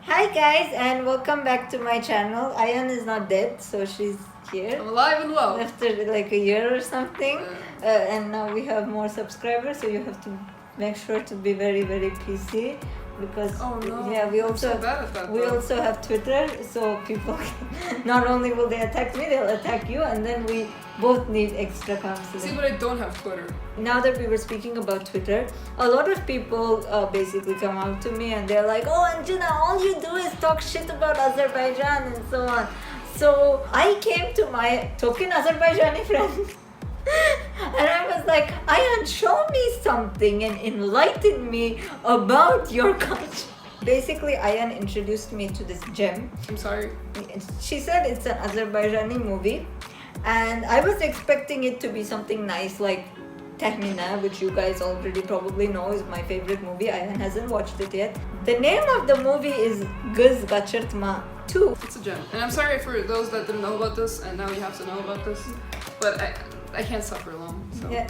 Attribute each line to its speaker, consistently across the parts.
Speaker 1: Hi guys and welcome back to my channel. Ayan is not dead, so she's here.
Speaker 2: I'm alive and well.
Speaker 1: After like a year or something. And now we have more subscribers, so you have to make sure to be very PC because we also also have Twitter, so people not only will they attack me, they'll attack you, and then we both need extra counseling.
Speaker 2: See, but I don't have Twitter.
Speaker 1: Now that we were speaking about Twitter, a lot of people basically come out to me and they're like, "Oh, Anjana, all you do is talk shit about Azerbaijan and so on." So I came to my token Azerbaijani friend and I was like, "Ayan, show me something and enlighten me about your country." Basically, Ayan introduced me to this gem.
Speaker 2: I'm sorry.
Speaker 1: She said it's an Azerbaijani movie, and I was expecting it to be something nice like Tahmina, which you guys already probably know is my favorite movie. Ayan hasn't watched it yet. The name of the movie is Qız Qaçırtma 2.
Speaker 2: It's a gem. And I'm sorry for those that didn't know about this, and now you have to know about this. But I can't suffer alone. So.
Speaker 1: Yeah.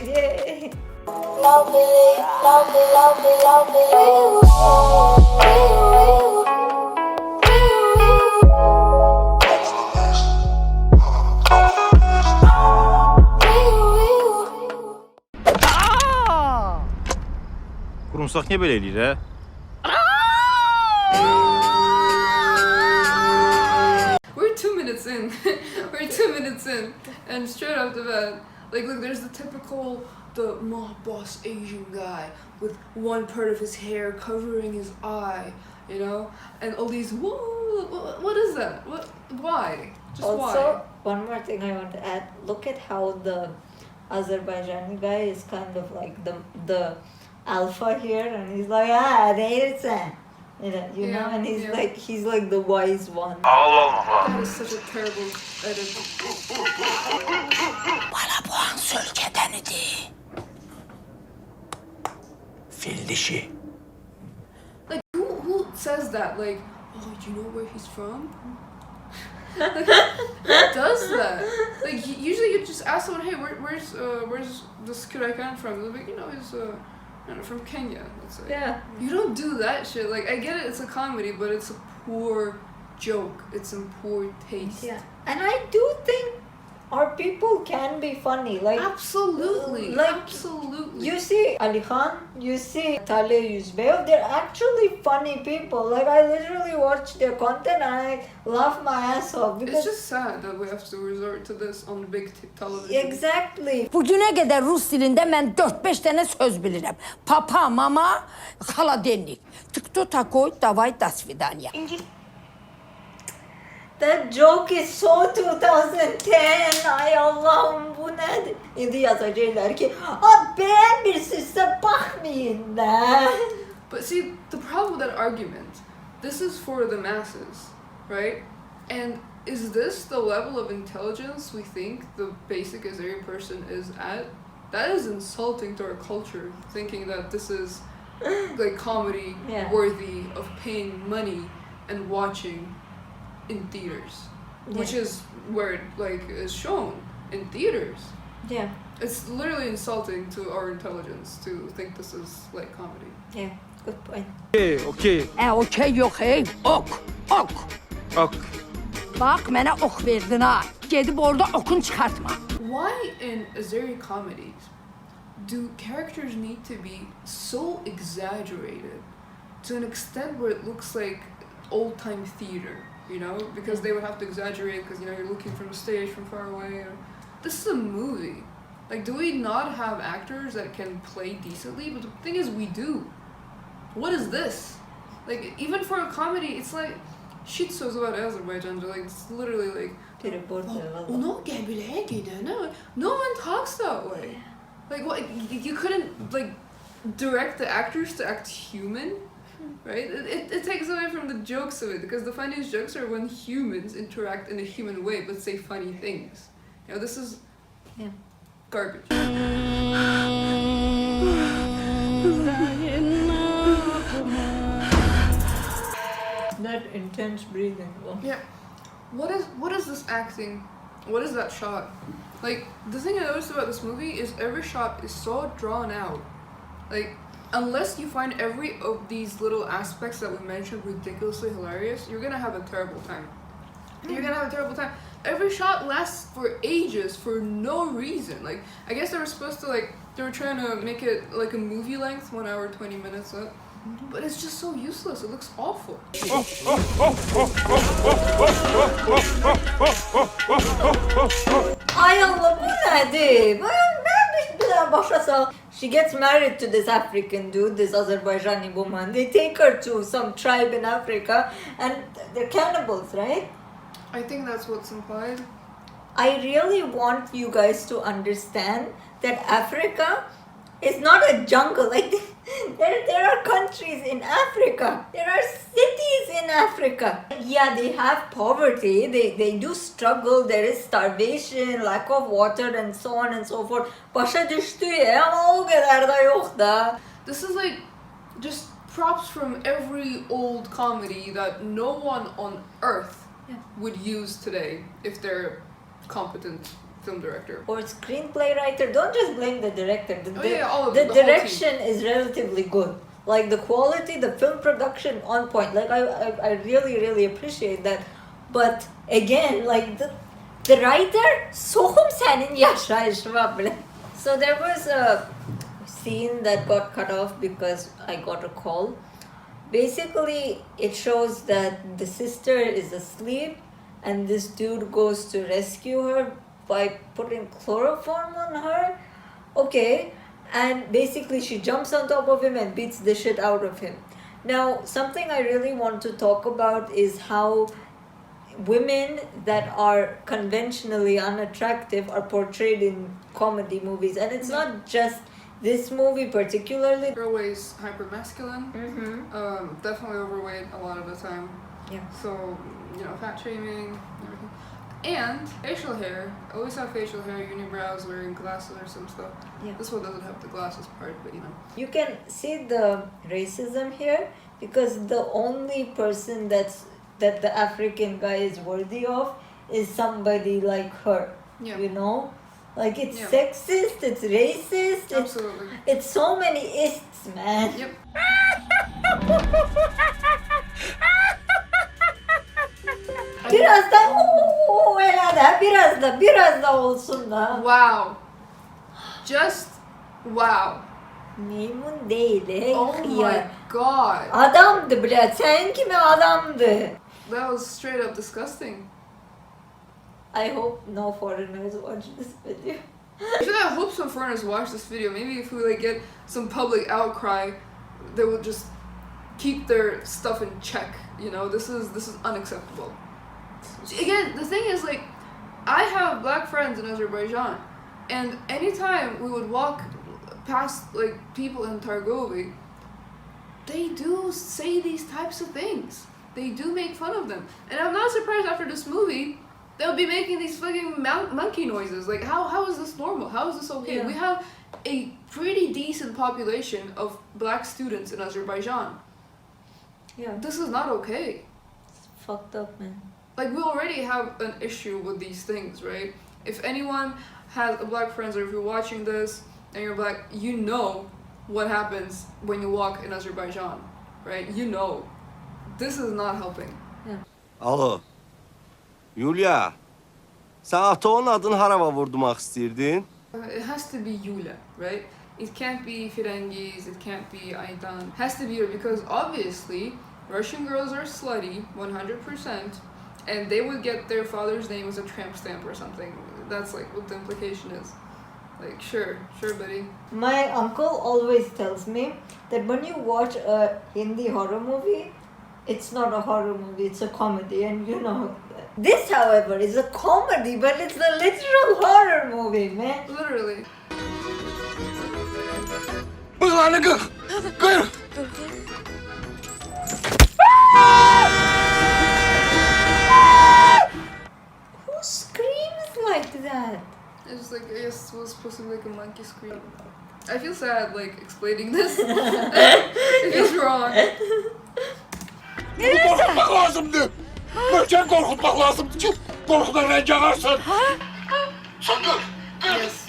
Speaker 3: Qurumsaq niyə belə eləyir, hə?
Speaker 2: We're 2 minutes in. We're 2 minutes in. And straight off the bat, like, look, there's the typical, the mob boss Asian guy with one part of his hair covering his eye, you know? And all these, whoa, what is that? Why? Just
Speaker 1: Also,
Speaker 2: why?
Speaker 1: one more thing I want to add. Look at how the Azerbaijani guy is kind of like the alpha here, and he's like, there's you know, and he's like the wise one.
Speaker 2: That is such a terrible edit.
Speaker 4: Bana bu an sölgeden idi. Fil dişi.
Speaker 2: Like, who says that? Like, oh, do you know where he's from? Like, who does that? Like, usually you just ask someone, hey, where's this kid I come from? They're like, you know, he's I don't know, from Kenya, let's say.
Speaker 1: Yeah.
Speaker 2: You don't do that shit. Like, I get it, it's a comedy, but it's a poor joke. It's in poor taste.
Speaker 1: Yeah. And I do think our people can be funny. Like,
Speaker 2: absolutely.
Speaker 1: Like,
Speaker 2: absolutely.
Speaker 1: you see Ali Khan, you see Taleh Yuzbeyev, they're actually funny people. Like, I literally watch their content and I laugh my ass off. Because
Speaker 2: it's just sad that we have to resort to this on big television.
Speaker 1: Exactly.
Speaker 4: Bugüne kadar Rus dilinde ben 4-5 tane söz bilirim. Papa, mama, haladenlik. Tıktı takoy, davay, das vidanya.
Speaker 1: That joke is so 2010. Ay Allah'ım bu nedir? Şimdi yazacaklar ki ben bir size bakmayın da.
Speaker 2: But see, the problem with that argument, this is for the masses, right? And is this the level of intelligence we think the basic Azeri person is at? That is insulting to our culture, thinking that this is like comedy worthy of paying money and watching in theaters, which is where it like is shown in theaters.
Speaker 1: Yeah.
Speaker 2: It's literally insulting to our intelligence to think this is like comedy.
Speaker 1: Yeah, good point.
Speaker 3: Okay.
Speaker 4: Okey yok hey, ok.
Speaker 3: Ok.
Speaker 4: Bak mənə ok verdin ha. Gedib orada okun çıxartma.
Speaker 2: Why in Azeri comedies do characters need to be so exaggerated to an extent where it looks like old-time theater, you know? Because they would have to exaggerate because, you know, you're looking from the stage from far away. This is a movie. Like, do we not have actors that can play decently? But the thing is, we do. What is this? Like, even for a comedy, it's like shit shows about Azerbaijan. Like, it's literally like, no one talks that way. Like, what? You couldn't like direct the actors to act human, right? It takes away from the jokes of it, because the funniest jokes are when humans interact in a human way but say funny things. You know, this is garbage.
Speaker 1: That intense breathing. Oh.
Speaker 2: Yeah. What is this acting? What is that shot? Like, the thing I noticed about this movie is every shot is so drawn out. Like, unless you find every of these little aspects that we mentioned ridiculously hilarious, you're gonna have a terrible time. You're gonna have a terrible time. Every shot lasts for ages for no reason. Like, I guess they were supposed to, like, they were trying to make it like a movie length, 1 hour 20 minutes up. But it's just so useless. It looks awful.
Speaker 1: Ay Allah, bu nedir? Ben bir daha başlasam. She gets married to this African dude, this Azerbaijani woman. They take her to some tribe in Africa and they're cannibals, right?
Speaker 2: I think that's what's implied.
Speaker 1: I really want you guys to understand that Africa is not a jungle. Like there are countries in Africa. There are cities in Africa. Yeah, they have poverty. They do struggle. There is starvation, lack of water, and so on and so forth. Başa düştü ya ama o kadar da yok da.
Speaker 2: This is like just props from every old comedy that no one on earth would use today if they're competent film director
Speaker 1: Or screenplay writer. Don't just blame the director.
Speaker 2: All of
Speaker 1: The
Speaker 2: it, the whole
Speaker 1: direction is relatively good. Like the quality, the film production on point. Like I really appreciate that. But again, like the writer, soğum senin yaşayışına bile. So there was a scene that got cut off because I got a call. Basically, it shows that the sister is asleep and this dude goes to rescue her by putting chloroform on her. Okay. And basically she jumps on top of him and beats the shit out of him. Now, something I really want to talk about is how women that are conventionally unattractive are portrayed in comedy movies. And it's not just this movie particularly.
Speaker 2: They're always hyper masculine, definitely overweight a lot of the time.
Speaker 1: Yeah.
Speaker 2: So, fat shaming, everything. And facial hair. Always have facial hair, unibrows, wearing glasses or some stuff.
Speaker 1: Yeah.
Speaker 2: This one doesn't have the glasses part, but
Speaker 1: You can see the racism here because the only person that the African guy is worthy of is somebody like her.
Speaker 2: Yeah.
Speaker 1: Like it's
Speaker 2: Yeah.
Speaker 1: sexist, it's racist,
Speaker 2: Absolutely.
Speaker 1: it's so many ists, man.
Speaker 2: Yep.
Speaker 1: Biraz da biraz da olsun da.
Speaker 2: Wow. Just wow.
Speaker 1: Maymun değil.
Speaker 2: Oh my god.
Speaker 1: Adamdı bre. Sen kime adamdı?
Speaker 2: That was straight up disgusting.
Speaker 1: I hope no foreigners watch this video.
Speaker 2: Actually, I hope some foreigners watch this video. Maybe if we get some public outcry, they will just keep their stuff in check. This is unacceptable. Again, the thing is, like, I have black friends in Azerbaijan, and anytime we would walk past like people in Targovi, they do say these types of things. They do make fun of them, and I'm not surprised after this movie they'll be making these fucking monkey noises. Like, how is this normal? How is this okay?
Speaker 1: Yeah.
Speaker 2: We have a pretty decent population of black students in Azerbaijan.
Speaker 1: Yeah.
Speaker 2: This is not okay.
Speaker 1: It's fucked up, man.
Speaker 2: Like, we already have an issue with these things, right? If anyone has a black friend, or if you're watching this and you're black, you know what happens when you walk in Azerbaijan, right? This is not helping.
Speaker 5: Alo. Yulia. Sen Ato'nun adını harava vurdumak istirdin?
Speaker 2: It has to be Yulia, right? It can't be Firengiz, it can't be Aydan. It has to be her because obviously Russian girls are slutty, 100%, and they would get their father's name as a tramp stamp or something. That's like what the implication is. Like, sure, buddy.
Speaker 1: My uncle always tells me that when you watch a Hindi horror movie, it's not a horror movie, it's a comedy, and This, however, is a comedy, but it's a literal horror movie, man.
Speaker 2: Literally.
Speaker 5: Bıyıklarını kır! Kır!
Speaker 1: Who screams like that?
Speaker 2: It's like, I guess it was supposed to be like a monkey scream. I feel sad, like, explaining this. It feels wrong.
Speaker 5: Bunu korkutmak lazımdı! Möhkem korkutmak lazımdı ki korkudan renk yanarsın! Sakın! Kır!
Speaker 2: Yes.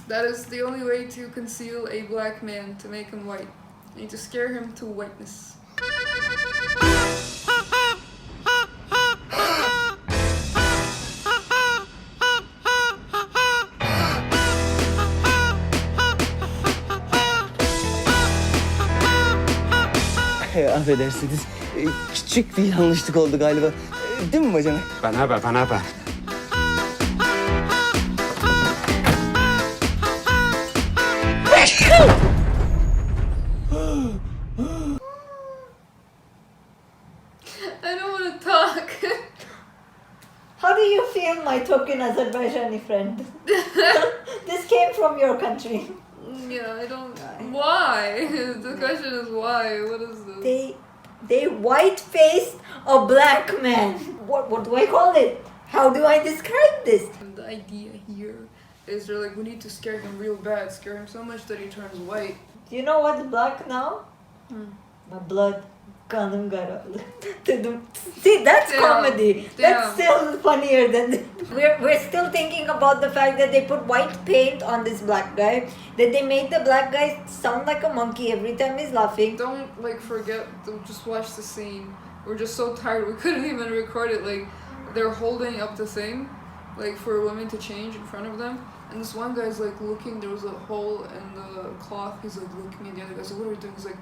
Speaker 2: That is the only way to conceal a black man, to make him white. I need to scare him to whiteness.
Speaker 6: Affedersiniz. Küçük bir yanlışlık oldu galiba. Değil mi bacana?
Speaker 5: Bana.
Speaker 2: I don't want to talk.
Speaker 1: How do you feel, my token Azerbaijani friend? This came from your country.
Speaker 2: Yeah, I don't. Why? The question is why. What is this?
Speaker 1: They white-faced a black man. What do I call it? How do I describe this?
Speaker 2: The idea here is they're like, we need to scare him real bad, scare him so much that he turns white.
Speaker 1: Do you know what's black now? My blood. Kanım karalı. See, that's
Speaker 2: Damn.
Speaker 1: comedy. That's
Speaker 2: Damn.
Speaker 1: still funnier than we're still thinking about the fact that they put white paint on this black guy, that they made the black guy sound like a monkey every time he's laughing.
Speaker 2: Don't like forget to just watch the scene. We're just so tired we couldn't even record it. Like they're holding up the thing, like for women to change in front of them. And this one guy's like looking. There was a hole in the cloth. He's like looking at the other guy. So what are we doing? He's like,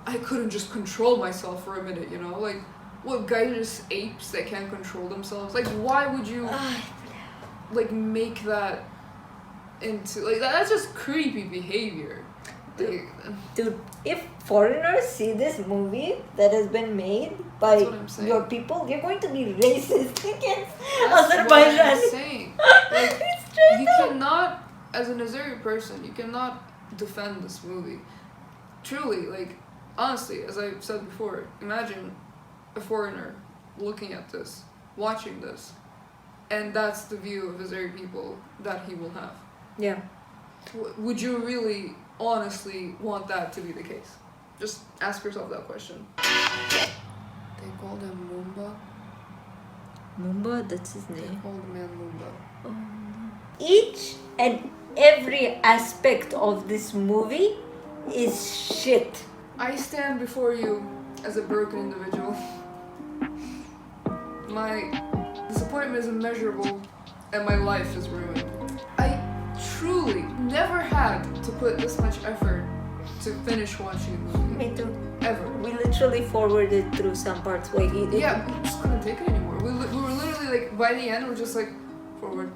Speaker 2: I couldn't just control myself for a minute, you know? Like, what, guys are just apes that can't control themselves? Like, why would you, like, make that into, like, that's just creepy behavior. Like,
Speaker 1: Dude, if foreigners see this movie that has been made by
Speaker 2: That's what I'm saying.
Speaker 1: your people, they're going to be racist against
Speaker 2: that's what I'm
Speaker 1: Azerbaijan.
Speaker 2: saying. Like,
Speaker 1: It's straight
Speaker 2: you
Speaker 1: up.
Speaker 2: cannot, as an Azeri person, you cannot defend this movie. Truly, like, honestly, as I said before, imagine a foreigner looking at this, watching this, and that's the view of Azeri people that he will have.
Speaker 1: Yeah.
Speaker 2: Would you really, honestly, want that to be the case? Just ask yourself that question. They called him Mumba.
Speaker 1: Mumba, that's his
Speaker 2: They
Speaker 1: name.
Speaker 2: called the man Mumba.
Speaker 1: Each and every aspect of this movie is shit.
Speaker 2: I stand before you as a broken individual. My disappointment is immeasurable and my life is ruined. I truly never had to put this much effort to finish watching the movie.
Speaker 1: Me too.
Speaker 2: Ever.
Speaker 1: We literally forwarded through some parts where he did.
Speaker 2: Yeah, we just couldn't take it anymore. We were literally like, by the end, we're just like, forward.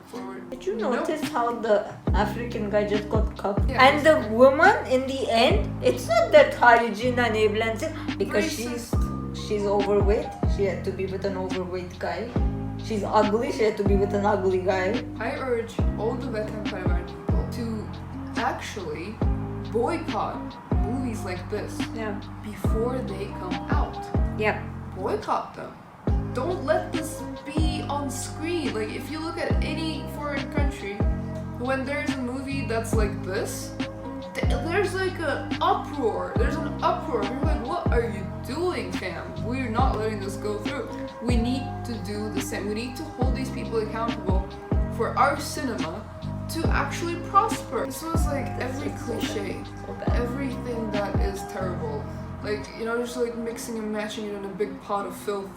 Speaker 1: Did you
Speaker 2: Nope.
Speaker 1: notice how the African guy just got cuffed?
Speaker 2: Yeah.
Speaker 1: And the woman in the end, it's not that Harijina evlensin because she's overweight. She had to be with an overweight guy. She's ugly. She had to be with an ugly guy.
Speaker 2: I urge all the vatanperver people to actually boycott movies like this
Speaker 1: Yeah.
Speaker 2: before they come out.
Speaker 1: Yeah.
Speaker 2: Boycott them. Don't let this be on screen. Like, if you look at any foreign country, when there's a movie that's like this, there's like an uproar. There's an uproar. You're like, what are you doing, fam? We're not letting this go through. We need to do the same. We need to hold these people accountable for our cinema to actually prosper. This was like every cliche,
Speaker 1: So bad.
Speaker 2: everything that is terrible. Like, you know, just like mixing and matching it in a big pot of filth.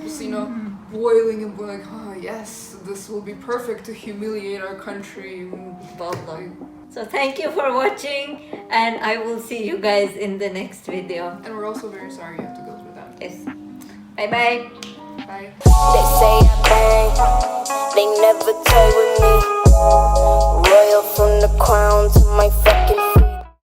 Speaker 2: Just, you know, boiling and boiling. Oh, yes, this will be perfect to humiliate our country. Blah, blah.
Speaker 1: So thank you for watching, and I will see you guys in the next video.
Speaker 2: And we're also very sorry you have to go through that.
Speaker 1: Yes. Bye bye.
Speaker 2: Bye.
Speaker 7: They say I bang, they never toy with me. Royal from the crown to